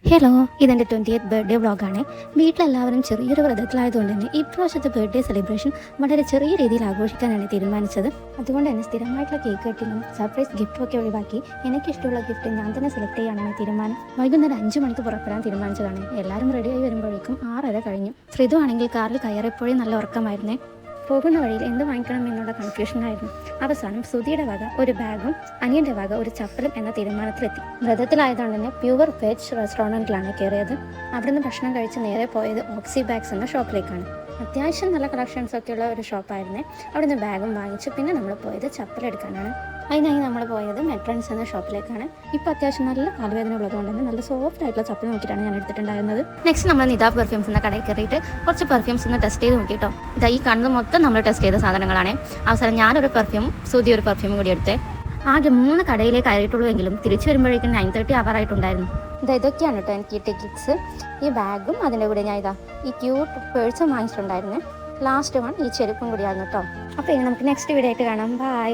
Hello, ഇതെൻ്റെ 20th birthday വ്ളോഗാണ്. വീട്ടിലെല്ലാവരും ചെറിയൊരു വ്രതത്തിലായതുകൊണ്ട് തന്നെ ഇപ്രാവശ്യത്തെ ബർത്ത്ഡേ സെലിബ്രേഷൻ വളരെ ചെറിയ രീതിയിൽ ആഘോഷിക്കാനാണ് തീരുമാനിച്ചത്. അതുകൊണ്ട് തന്നെ സ്ഥിരമായിട്ടുള്ള കേക്ക് കട്ടിങ്ങും സർപ്രൈസ് ഗിഫ്റ്റും ഒക്കെ ഒഴിവാക്കി എനിക്കിഷ്ടമുള്ള ഗിഫ്റ്റ് ഞാൻ തന്നെ സെലക്ട് ചെയ്യാനാണ് തീരുമാനം. വൈകുന്നേരം 5 മണിക്ക് പുറപ്പെടാൻ തീരുമാനിച്ചതാണ്. എല്ലാവരും റെഡിയായി വരുമ്പോഴേക്കും 6:30 കഴിഞ്ഞു. ശ്രീതു ആണെങ്കിൽ കാറിൽ കയറിയപ്പോഴേ നല്ല ഉറക്കമായിരുന്നേ. പോകുന്ന വഴിയിൽ എന്ത് വാങ്ങിക്കണം എന്നുള്ള കൺഫ്യൂഷനായിരുന്നു. അവസാനം സുധിയുടെ വക ഒരു ബാഗും അനിയൻ്റെ വക ഒരു ചപ്പലും എന്ന തീരുമാനത്തിലെത്തി. വ്രതത്തിലായതുകൊണ്ട് തന്നെ പ്യുവർ വെജ് റെസ്റ്റോറൻറ്റിലാണ് കയറിയത്. അവിടുന്ന് ഭക്ഷണം കഴിച്ച് നേരെ പോയത് ഓക്സി ബാഗ്സ് എന്ന ഷോപ്പിലേക്കാണ്. അത്യാവശ്യം നല്ല കളക്ഷൻസ് ഒക്കെയുള്ള ഒരു ഷോപ്പായിരുന്നേ. അവിടുന്ന് ബാഗും വാങ്ങിച്ചു. പിന്നെ നമ്മൾ പോയത് ചപ്പലെടുക്കാനാണ്. അതിനായി നമ്മൾ പോയത് മെട്രൻസ് എന്ന ഷോപ്പിലേക്കാണ്. ഇപ്പോൾ അത്യാവശ്യം നല്ല കാലുവേദന ഉള്ളതുകൊണ്ട് തന്നെ നല്ല സോഫ്റ്റ് ആയിട്ടുള്ള ചപ്പൽ നോക്കിയിട്ടാണ് ഞാൻ എടുത്തിട്ടുണ്ടായിരുന്നത്. നെക്സ്റ്റ് നമ്മൾ നിതാ പെർഫ്യൂംസ് എന്ന കടയിൽ കയറിയിട്ട് കുറച്ച് പെർഫ്യൂംസ് ഒന്ന് ടെസ്റ്റ് ചെയ്ത് നോക്കിയിട്ടോ. ഇതാ ഈ കാണുന്നത് മൊത്തം നമ്മൾ ടെസ്റ്റ് ചെയ്ത സാധനങ്ങളാണ്. അവസാനം ഞാനൊരു പെർഫ്യൂം, സുധി ഒരു പെർഫ്യൂമും കൂടി എടുത്തേ. ആകെ 3 കടയിലേ കയറിയിട്ടുള്ളൂ എങ്കിലും തിരിച്ചു വരുമ്പോഴേക്കും 9:30 ആവാറായിട്ടുണ്ടായിരുന്നു. ഇതൊക്കെയാണ് കേട്ടോ എനിക്ക് ഈ ടിക്കറ്റ്സ്. ഈ ബാഗും അതിൻ്റെ കൂടെ ഞാൻ ഈ ക്യൂട്ട് പേഴ്സും വാങ്ങിച്ചിട്ടുണ്ടായിരുന്നു. ലാസ്റ്റ് വൺ ഈ ചെരുപ്പും കൂടിയായിരുന്നു കേട്ടോ. അപ്പോൾ ഇനി നമുക്ക് നെക്സ്റ്റ് വീഡിയോ ആയിട്ട് കാണാം. ബൈ.